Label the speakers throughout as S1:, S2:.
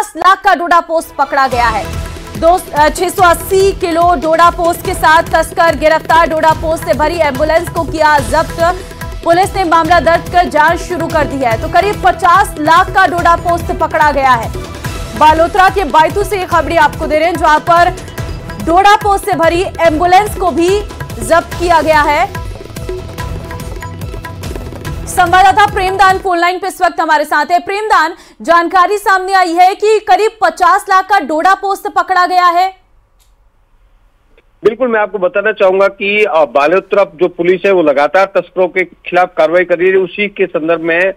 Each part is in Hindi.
S1: 50 लाख का डोडा पोस्त पकड़ा गया है। 680 किलो डोडा पोस्त के साथ तस्कर गिरफ्तार। डोडा पोस्त से भरी एम्बुलेंस को किया जब्त। पुलिस ने मामला दर्ज कर जांच शुरू कर दी है। तो करीब 50 लाख का डोडा पोस्त पकड़ा गया है। बालोतरा के बायतू से ये खबरें आपको दे रहे हैं, जहां पर डोडा पोस्त से भरी एम्बुलेंस को भी जब्त किया गया है। संवाददाता प्रेमदान फोन लाइन पे इस वक्त हमारे साथ है। प्रेमदान, जानकारी सामने आई है कि करीब 50 लाख का डोडा पोस्त पकड़ा गया है।
S2: बिल्कुल, मैं आपको बताना चाहूंगा कि बालोतरा जो पुलिस है वो लगातार तस्करों के खिलाफ कार्रवाई कर रही है। उसी के संदर्भ में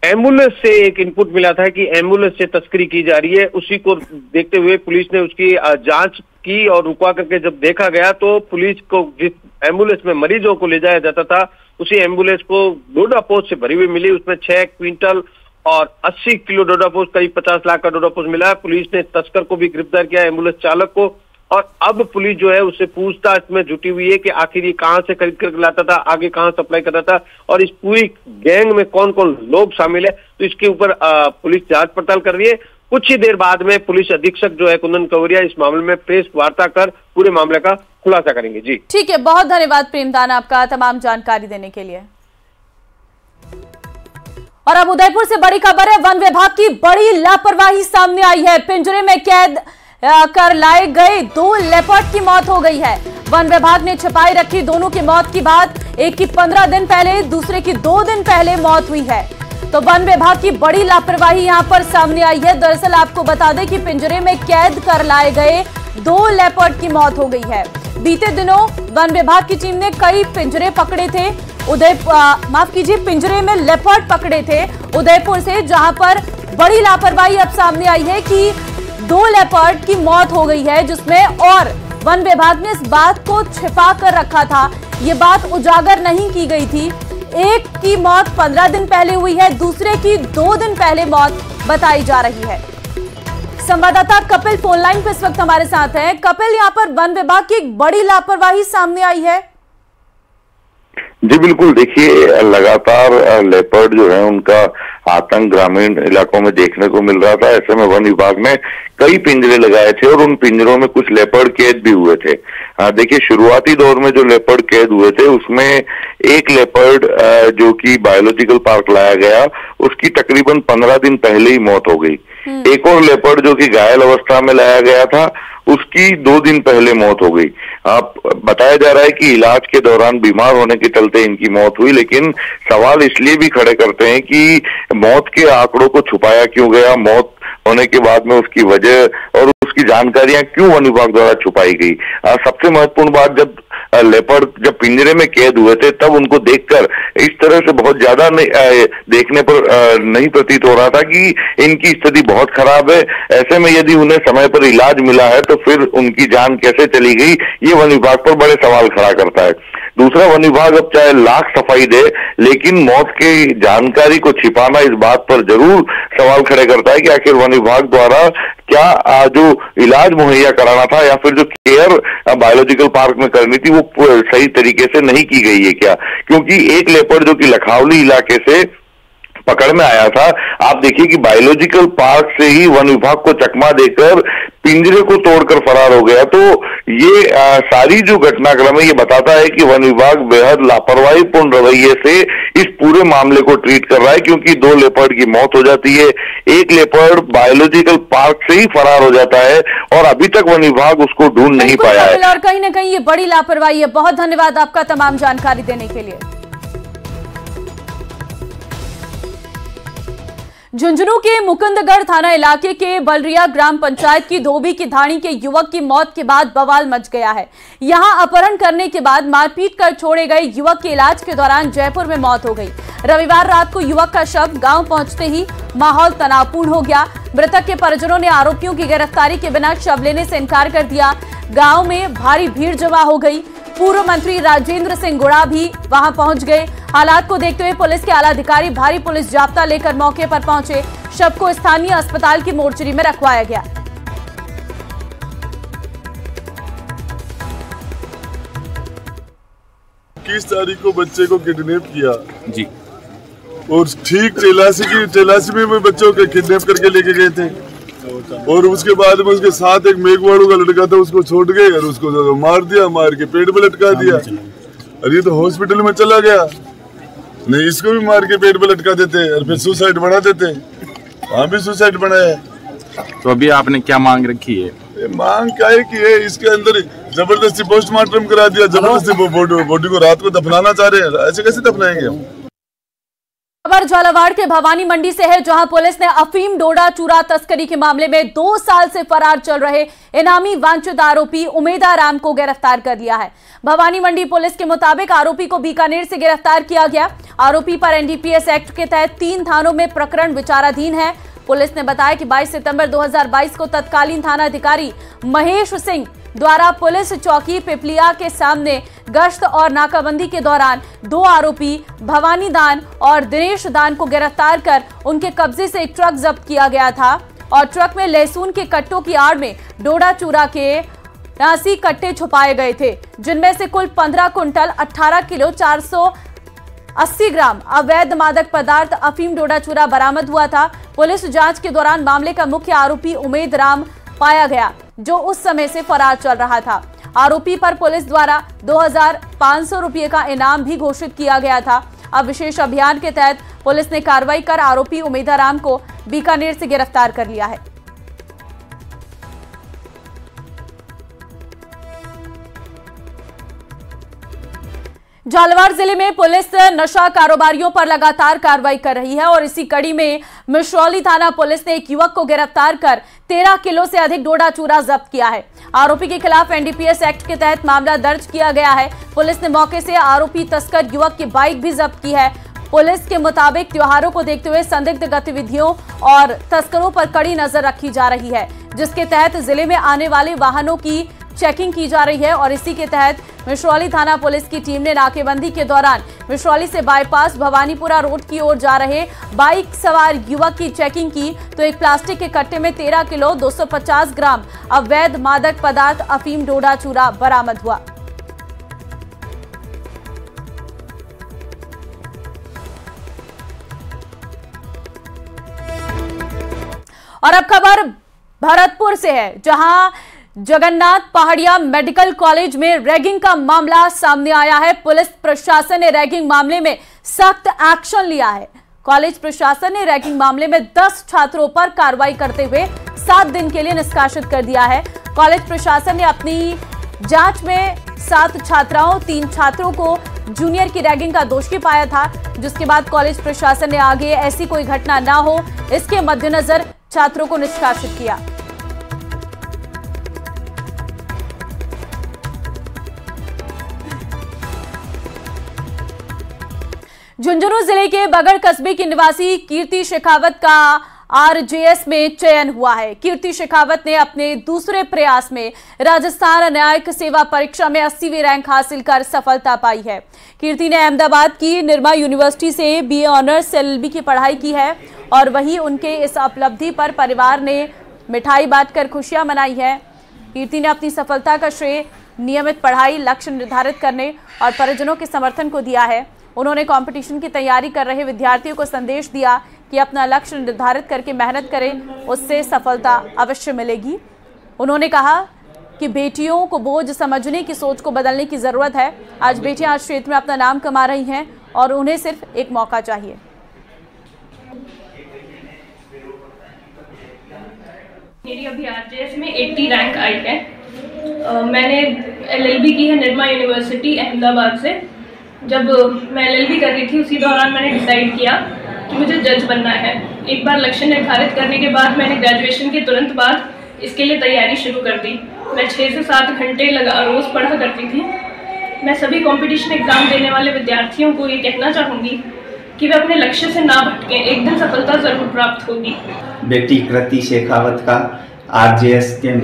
S2: एम्बुलेंस से एक इनपुट मिला था कि एम्बुलेंस से तस्करी की जा रही है। उसी को देखते हुए पुलिस ने उसकी जांच की और रुकवा करके जब देखा गया तो पुलिस को जिस एम्बुलेंस में मरीजों को ले जाया जाता था उसी एम्बुलेंस को डोडा पोस्त से भरी हुई मिली। उसमें 6 क्विंटल और 80 किलो डोडा पोस्त, करीब 50 लाख का डोडा पोस्त मिला है। पुलिस ने तस्कर को भी गिरफ्तार किया, एम्बुलेंस चालक को, और अब पुलिस जो है उससे पूछताछ में जुटी हुई है कि आखिर ये कहां से खरीद कर लाता था, आगे कहां सप्लाई करता था और इस पूरी गैंग में कौन कौन लोग शामिल है। तो इसके ऊपर पुलिस जांच पड़ताल कर रही है। कुछ ही देर बाद में पुलिस अधीक्षक जो है कुंदन कंवरिया इस मामले में प्रेस वार्ता कर पूरे मामले का खुलासा करेंगे। जी
S1: ठीक है, बहुत धन्यवाद प्रेमदान आपका तमाम जानकारी देने के लिए। और अब उदयपुर से बड़ी खबर है। वन विभाग की बड़ी लापरवाही सामने आई है। पिंजरे में कैद कर लाए गए 2 लेपर्ड की मौत हो गई है। वन विभाग ने छिपाई रखी दोनों की मौत की बात। एक की 15 दिन पहले, दूसरे की 2 दिन पहले मौत हुई है। तो वन विभाग की बड़ी लापरवाही यहां पर सामने आई है। दरअसल आपको बता दें कि पिंजरे में कैद कर लाए गए 2 लेपर्ड की मौत हो गई है। बीते दिनों वन विभाग की टीम ने कई पिंजरे पकड़े थे। पिंजरे में लेपर्ड पकड़े थे उदयपुर से, जहां पर बड़ी लापरवाही अब सामने आई है कि 2 लेपर्ड की मौत हो गई है, जिसमें और वन विभाग ने इस बात को छिपा कर रखा था। ये बात उजागर नहीं की गई थी। एक की मौत 15 दिन पहले हुई है, दूसरे की 2 दिन पहले मौत बताई जा रही है। संवाददाता कपिल फोन लाइन पर इस वक्त हमारे साथ हैं। कपिल, यहाँ पर वन विभाग की एक बड़ी लापरवाही सामने आई है।
S3: जी बिल्कुल, देखिए लगातार लेपर्ड जो है उनका आतंक ग्रामीण इलाकों में देखने को मिल रहा था। ऐसे में वन विभाग ने कई पिंजरे लगाए थे और उन पिंजरों में कुछ लेपर्ड कैद भी हुए थे। देखिए शुरुआती दौर में जो लेपर्ड कैद हुए थे उसमें एक लेपर्ड जो कि बायोलॉजिकल पार्क लाया गया उसकी तकरीबन 15 दिन पहले ही मौत हो गई। एक और लेपर्ड जो कि घायल अवस्था में लाया गया था उसकी 2 दिन पहले मौत हो गई। बताया जा रहा है कि इलाज के दौरान बीमार होने के चलते इनकी मौत हुई, लेकिन सवाल इसलिए भी खड़े करते हैं कि मौत के आंकड़ों को छुपाया क्यों गया, मौत होने के बाद में उसकी वजह और उसकी जानकारियां क्यों वन विभाग द्वारा छुपाई गई। सबसे महत्वपूर्ण बात, जब पिंजरे में कैद हुए थे तब उनको देखकर इस तरह से बहुत ज्यादा देखने पर नहीं प्रतीत हो रहा था कि इनकी स्थिति बहुत खराब है। ऐसे में यदि उन्हें समय पर इलाज मिला है तो फिर उनकी जान कैसे चली गई, ये वन विभाग पर बड़े सवाल खड़ा करता है। दूसरा, वन विभाग अब चाहे लाख सफाई दे लेकिन मौत की जानकारी को छिपाना इस बात पर जरूर सवाल खड़े करता है कि आखिर वन विभाग द्वारा क्या जो इलाज मुहैया कराना था या फिर जो केयर बायोलॉजिकल पार्क में करनी थी वो सही तरीके से नहीं की गई है क्या। क्योंकि एक लेपर्ड जो कि लखावली इलाके से पकड़ में आया था, आप देखिए कि बायोलॉजिकल पार्क से ही वन विभाग को चकमा देकर पिंजरे को तोड़कर फरार हो गया। तो ये सारी जो घटनाक्रम है ये बताता है कि वन विभाग बेहद लापरवाहीपूर्ण रवैये से इस पूरे मामले को ट्रीट कर रहा है, क्योंकि 2 लेपर्ड की मौत हो जाती है, एक लेपर्ड बायोलॉजिकल पार्क से ही फरार हो जाता है और अभी तक वन विभाग उसको ढूंढ नहीं पाया है।
S1: और कहीं ना कहीं ये बड़ी लापरवाही है। बहुत धन्यवाद आपका तमाम जानकारी देने के लिए। झुंझुनू के मुकुंदगढ़ थाना इलाके के बलरिया ग्राम पंचायत की धोबी की धाणी के युवक की मौत के बाद बवाल मच गया है। यहां अपहरण करने के बाद मारपीट कर छोड़े गए युवक के इलाज के दौरान जयपुर में मौत हो गई। रविवार रात को युवक का शव गांव पहुंचते ही माहौल तनावपूर्ण हो गया। मृतक के परिजनों ने आरोपियों की गिरफ्तारी के बिना शव लेने से इनकार कर दिया। गांव में भारी भीड़ जमा हो गई। पूर्व मंत्री राजेंद्र सिंह गुड़ा भी वहां पहुंच गए। हालात को देखते हुए पुलिस के आला अधिकारी भारी पुलिस जाब्ता लेकर मौके पर पहुंचे। शव को स्थानीय अस्पताल की मोर्चरी में रखवाया गया।
S4: 21 तारीख को बच्चे को किडनैप किया
S5: जी,
S4: और ठीक 83 में बच्चों को किडनैप करके लेके गए थे। और उसके बाद में उसके साथ एक मेघवाड़ों का लड़का था, उसको छोड़ गए और उसको मार दिया, मार के पेट पे लटका दिया। और ये तो हॉस्पिटल में चला गया, नहीं इसको भी मार के पेट पे लटका देते और फिर सुसाइड बना देते। वहाँ भी सुसाइड बनाया।
S5: तो अभी आपने क्या मांग रखी है?
S4: मांग क्या है कि इसके अंदर जबरदस्ती पोस्टमार्टम करा दिया, जबरदस्ती बॉडी को रात को दफनाना चाह रहे हैं। ऐसे कैसे दफनाएंगे हम?
S1: खबर झालावाड़ के भवानी मंडी से है, जहां पुलिस ने अफीम डोडा चूरा तस्करी के मामले में 2 साल से फरार चल रहे इनामी वांछित आरोपी उमेदा राम को गिरफ्तार कर लिया है। भवानी मंडी पुलिस के मुताबिक आरोपी को बीकानेर से गिरफ्तार किया गया। आरोपी पर एनडीपीएस एक्ट के तहत 3 थानों में प्रकरण विचाराधीन है। पुलिस ने बताया कि 22 सितंबर 2022 को तत्कालीन थाना अधिकारी महेश सिंह द्वारा पुलिस चौकी पिपलिया के सामने गश्त और नाकाबंदी के दौरान 2 आरोपी भवानी दान और दिनेश दान को गिरफ्तार कर उनके कब्जे से एक ट्रक जब्त किया गया था और ट्रक में लहसुन के कट्टों की आड़ में डोडा चूरा के 80 कट्टे छुपाए गए थे, जिनमें से कुल 15 कुंटल 18 किलो 480 ग्राम अवैध मादक पदार्थ अफीम डोडा चूरा बरामद हुआ था। पुलिस जांच के दौरान मामले का मुख्य आरोपी उमेद राम पाया गया, जो उस समय से फरार चल रहा था। आरोपी पर पुलिस द्वारा 2500 रुपये का इनाम भी घोषित किया गया था। अब विशेष अभियान के तहत पुलिस ने कार्रवाई कर आरोपी उमेदा राम को बीकानेर से गिरफ्तार कर लिया है। झालावाड़ जिले में पुलिस नशा कारोबारियों पर लगातार कार्रवाई कर रही है और इसी कड़ी में मिश्रौली थाना पुलिस ने एक युवक को गिरफ्तार कर 13 किलो से अधिक डोडा चूरा जब्त किया है। आरोपी के खिलाफ एनडीपीएस एक्ट के तहत मामला दर्ज किया गया है। पुलिस ने मौके से आरोपी तस्कर युवक की बाइक भी जब्त की है। पुलिस के मुताबिक त्योहारों को देखते हुए संदिग्ध गतिविधियों और तस्करों पर कड़ी नजर रखी जा रही है, जिसके तहत जिले में आने वाले वाहनों की चेकिंग की जा रही है और इसी के तहत मिश्रौली थाना पुलिस की टीम ने नाकेबंदी के दौरान मिश्रौली से बाईपास भवानीपुरा रोड की ओर जा रहे बाइक सवार युवक की चेकिंग की तो एक प्लास्टिक के कट्टे में 13 किलो 250 ग्राम अवैध मादक पदार्थ अफीम डोडा चूरा बरामद हुआ। और अब खबर भरतपुर से है, जहां जगन्नाथ पहाड़िया मेडिकल कॉलेज में रैगिंग का मामला सामने आया है। पुलिस प्रशासन ने रैगिंग मामले में सख्त एक्शन लिया है। कॉलेज प्रशासन ने रैगिंग मामले में 10 छात्रों पर कार्रवाई करते हुए 7 दिन के लिए निष्कासित कर दिया है। कॉलेज प्रशासन ने अपनी जांच में 7 छात्राओं 3 छात्रों को जूनियर की रैगिंग का दोषी पाया था, जिसके बाद कॉलेज प्रशासन ने आगे ऐसी कोई घटना ना हो इसके मद्देनजर छात्रों को निष्कासित किया। झुंझुनू जिले के बगड़ कस्बे की निवासी कीर्ति शेखावत का आरजेएस में चयन हुआ है। कीर्ति शेखावत ने अपने दूसरे प्रयास में राजस्थान न्यायिक सेवा परीक्षा में 80वीं रैंक हासिल कर सफलता पाई है। कीर्ति ने अहमदाबाद की निर्मा यूनिवर्सिटी से बीए ऑनर्स एलएलबी की पढ़ाई की है और वहीं उनके इस उपलब्धि पर परिवार ने मिठाई बांटकर खुशियां मनाई है। कीर्ति ने अपनी सफलता का श्रेय नियमित पढ़ाई, लक्ष्य निर्धारित करने और परिजनों के समर्थन को दिया है। उन्होंने कंपटीशन की तैयारी कर रहे विद्यार्थियों को संदेश दिया कि अपना लक्ष्य निर्धारित करके मेहनत करें, उससे सफलता अवश्य मिलेगी। उन्होंने कहा कि बेटियों को बोझ समझने की सोच को बदलने की जरूरत है। आज बेटियां आज क्षेत्र में अपना नाम कमा रही हैं और उन्हें सिर्फ एक मौका चाहिए।
S6: मेरी अभी आरजेएस में 80 रैंक आई है। मैंने एलएलबी की है निर्मा यूनिवर्सिटी अहमदाबाद से। जब मैं एलएलबी कर रही थी उसी दौरान मैंने डिसाइड किया कि मुझे जज बनना है। एक बार लक्ष्य निर्धारित करने के बाद मैंने ग्रेजुएशन के तुरंत बाद इसके लिए तैयारी शुरू कर दी। मैं 6 से 7 घंटे रोज़ पढ़ा करती थी। मैं सभी कंपटीशन एग्ज़ाम देने वाले विद्यार्थियों को ये कहना चाहूँगी कि वे अपने लक्ष्य से ना भटकें, एक दिन सफलता ज़रूर प्राप्त होगी।
S7: बेटी कीर्ति शेखावत का आरजेएस के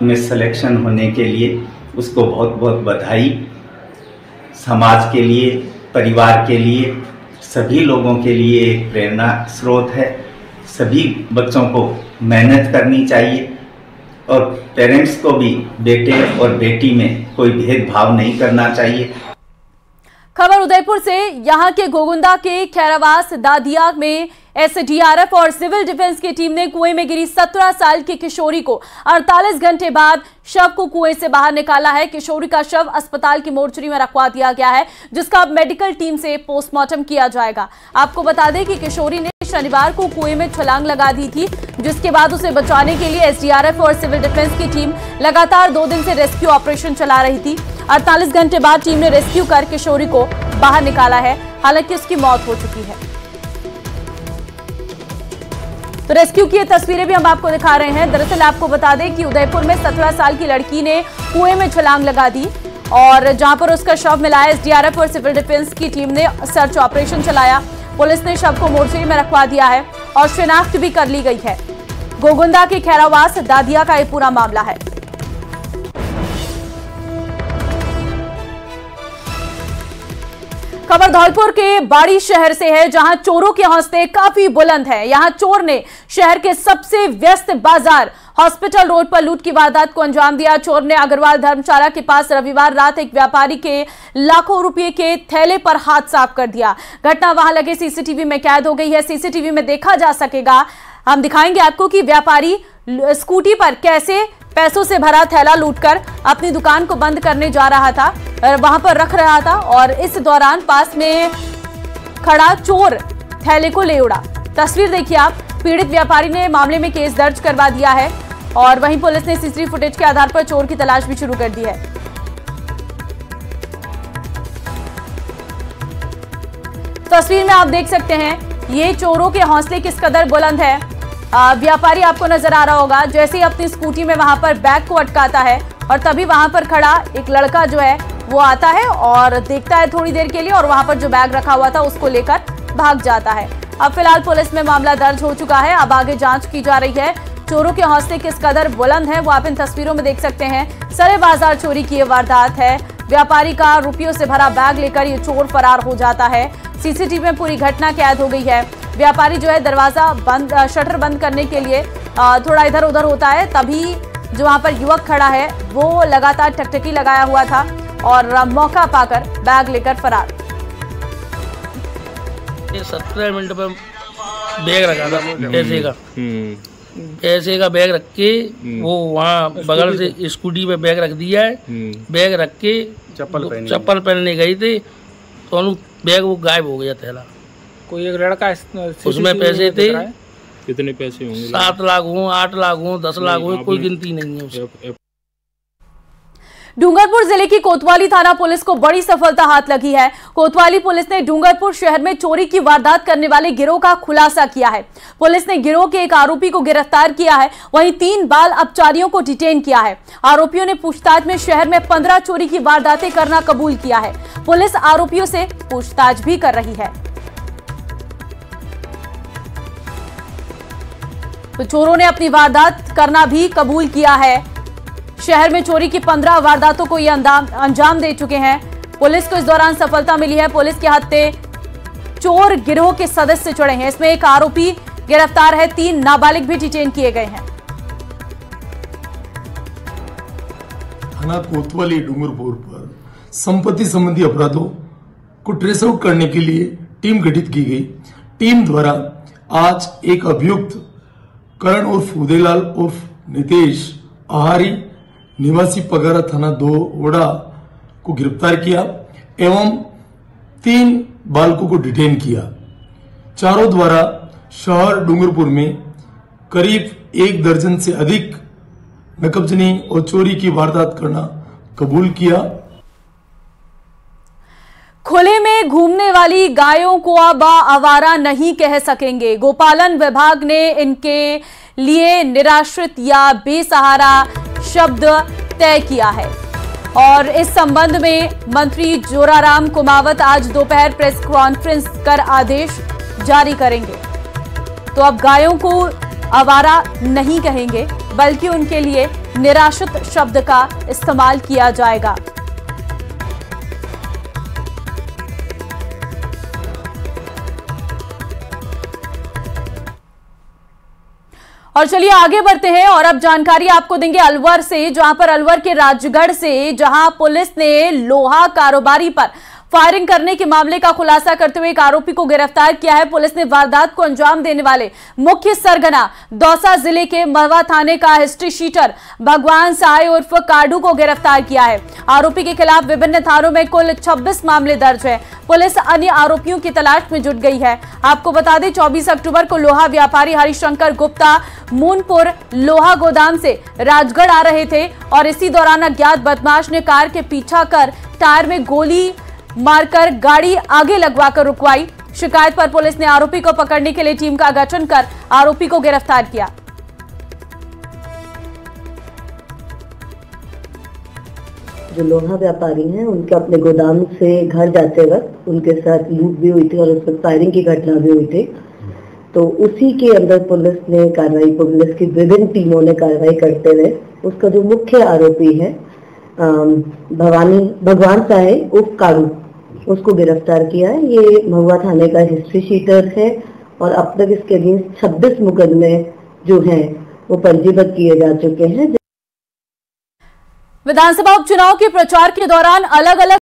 S7: में सिलेक्शन होने के लिए उसको बहुत बहुत बधाई। समाज के लिए, परिवार के लिए, सभी लोगों के लिए एक प्रेरणा स्रोत है। सभी बच्चों को मेहनत करनी चाहिए और पेरेंट्स को भी बेटे और बेटी में कोई भेदभाव नहीं करना चाहिए।
S1: खबर उदयपुर से, यहां के गोगुंदा के खैरावास दादिया में एसडीआरएफ और सिविल डिफेंस की टीम ने कुएं में गिरी 17 साल की किशोरी को 48 घंटे बाद शव को कुएं से बाहर निकाला है। किशोरी का शव अस्पताल की मोर्चरी में रखवा दिया गया है, जिसका अब मेडिकल टीम से पोस्टमार्टम किया जाएगा। आपको बता दें कि किशोरी ने शनिवार को कुएं में छलांग लगा दी थी, जिसके बाद उसे बचाने के लिए एसडीआरएफ और सिविल डिफेंस की टीम लगातार 2 दिन से रेस्क्यू ऑपरेशन चला रही थी। 48 घंटे बाद टीम ने रेस्क्यू कर किशोरी को बाहर निकाला है, हालांकि उसकी मौत हो चुकी है। तो रेस्क्यू की ये तस्वीरें भी हम आपको दिखा रहे हैं। दरअसल आपको बता दें कि उदयपुर में 17 साल की लड़की ने कुएं में छलांग लगा दी और जहां पर उसका शव मिला है, एसडीआरएफ और सिविल डिफेंस की टीम ने सर्च ऑपरेशन चलाया। पुलिस ने शव को मोर्चरी में रखवा दिया है और शिनाख्त भी कर ली गई है। गोगुंदा के खैरावास दादिया का ये पूरा मामला है। खबर धौलपुर के बाड़ी शहर से है, जहां चोरों के हौसले काफी बुलंद हैं। यहां चोर ने शहर के सबसे व्यस्त बाजार हॉस्पिटल रोड पर लूट की वारदात को अंजाम दिया। चोर ने अग्रवाल धर्मशाला के पास रविवार रात एक व्यापारी के लाखों रुपए के थैले पर हाथ साफ कर दिया। घटना वहां लगे सीसीटीवी में कैद हो गई है। सीसीटीवी में देखा जा सकेगा, हम दिखाएंगे आपको कि व्यापारी स्कूटी पर कैसे पैसों से भरा थैला लूटकर अपनी दुकान को बंद करने जा रहा था, वहां पर रख रहा था और इस दौरान पास में खड़ा चोर थैले को ले उड़ा। तस्वीर देखिए आप। पीड़ित व्यापारी ने मामले में केस दर्ज करवा दिया है और वहीं पुलिस ने सीसीटीवी फुटेज के आधार पर चोर की तलाश भी शुरू कर दी है। तस्वीर में आप देख सकते हैं ये चोरों के हौसले किस कदर बुलंद है। व्यापारी आपको नजर आ रहा होगा, जैसे ही अपनी स्कूटी में वहां पर बैग को अटकाता है और तभी वहां पर खड़ा एक लड़का जो है वो आता है और देखता है थोड़ी देर के लिए और वहां पर जो बैग रखा हुआ था उसको लेकर भाग जाता है। अब फिलहाल पुलिस में मामला दर्ज हो चुका है, अब आगे जांच की जा रही है। चोरों के हौसले किस कदर बुलंद है वो आप इन तस्वीरों में देख सकते हैं। सरे बाजार चोरी की ये वारदात है। व्यापारी का रुपयों से भरा बैग लेकर ये चोर फरार हो जाता है। सीसीटीवी में पूरी घटना कैद हो गई है। व्यापारी जो है दरवाजा बंद, शटर बंद करने के लिए थोड़ा इधर उधर होता है, तभी जो वहां पर युवक खड़ा है वो लगातार टकटकी लगाया हुआ था और मौका पाकर बैग लेकर फरार।
S8: 17 मिनट पर बैग रखा था पैसे का बैग रख के वो वहाँ बगल से स्कूटी पे बैग रख दिया है। बैग रख के चप्पल पहनने गई थी तो बैग वो गायब हो गया थैला।
S9: कोई एक लड़का
S8: उसमें पैसे थे,
S5: कितने पैसे होंगे?
S8: 7 लाख हो, 8 लाख हो, 10 लाख हो, कोई गिनती नहीं है उसकी।
S1: डूंगरपुर जिले की कोतवाली थाना पुलिस को बड़ी सफलता हाथ लगी है। कोतवाली पुलिस ने डूंगरपुर शहर में चोरी की वारदात करने वाले गिरोह का खुलासा किया है। पुलिस ने गिरोह के एक आरोपी को गिरफ्तार किया है, वहीं 3 बाल अपचारियों को डिटेन किया है। आरोपियों ने पूछताछ में शहर में 15 चोरी की वारदातें करना कबूल किया है। पुलिस आरोपियों से पूछताछ भी कर रही है। तो चोरों ने अपनी वारदात करना भी कबूल किया है। शहर में चोरी की 15 वारदातों को ये अंजाम दे चुके हैं। पुलिस को इस दौरान सफलता मिली है। पुलिस के हत्थे चोर गिरोह के सदस्य चढ़े हैं। इसमें एक आरोपी गिरफ्तार है, 3 नाबालिग भी डिटेन किए गए हैं।
S10: थाना कोतवाली डूंगरपुर पर संपत्ति संबंधी अपराधों को ट्रेस आउट करने के लिए टीम गठित की गई। टीम द्वारा आज एक अभियुक्त करण उर्फ उदयलाल उर्फ नितेश आहारी निवासी पगारा थाना 2 वड़ा को गिरफ्तार किया एवं 3 बालकों को डिटेन किया। चारों द्वारा शहर डूंगरपुर में करीब 1 दर्जन से अधिक नकबजनी और चोरी की वारदात करना कबूल किया।
S1: खुले में घूमने वाली गायों को अब आवारा नहीं कह सकेंगे। गोपालन विभाग ने इनके लिए निराश्रित या बेसहारा शब्द तय किया है और इस संबंध में मंत्री जोराराम कुमावत आज दोपहर प्रेस कॉन्फ्रेंस कर आदेश जारी करेंगे। तो अब गायों को आवारा नहीं कहेंगे, बल्कि उनके लिए निराश्रित शब्द का इस्तेमाल किया जाएगा। और चलिए आगे बढ़ते हैं और अब जानकारी आपको देंगे अलवर से, जहां पर अलवर के राजगढ़ से, जहां पुलिस ने लोहा कारोबारी पर फायरिंग करने के मामले का खुलासा करते हुए एक आरोपी को गिरफ्तार किया है। पुलिस ने वारदात को अंजाम देने वाले मुख्य सरगना दौसा जिले के महवा थाने का हिस्ट्री शीटर भगवान साय उर्फ काडू को गिरफ्तार किया है। आरोपी के खिलाफ विभिन्न थानों में कुल 26 मामले दर्ज है। पुलिस अन्य आरोपियों की तलाश में जुट गई है। आपको बता दें 24 अक्टूबर को लोहा व्यापारी हरिशंकर गुप्ता मूनपुर लोहा गोदाम से राजगढ़ आ रहे थे और इसी दौरान अज्ञात बदमाश ने कार के पीछा कर टायर में गोली मारकर गाड़ी आगे लगवाकर रुकवाई। शिकायत पर पुलिस ने आरोपी को पकड़ने के लिए टीम का गठन कर आरोपी को गिरफ्तार किया।
S9: जो लोहा व्यापारी हैं उनके अपने गोदाम से घर जाते वक्त उनके साथ लूट भी हुई थी और उसमें फायरिंग की घटना भी हुई थी। तो उसी के अंदर पुलिस ने कार्रवाई, पुलिस की विभिन्न टीमों ने कार्रवाई करते हुए उसका जो मुख्य आरोपी है भगवान साहेब उर्फ कारू, उसको गिरफ्तार किया है। ये महुआ थाने का हिस्ट्री शीटर है और अब तक इसके अगेंस्ट 26 मुकदमे जो हैं वो पंजीबद्ध किए जा चुके हैं।
S1: विधानसभा उपचुनाव के प्रचार के दौरान अलग अलग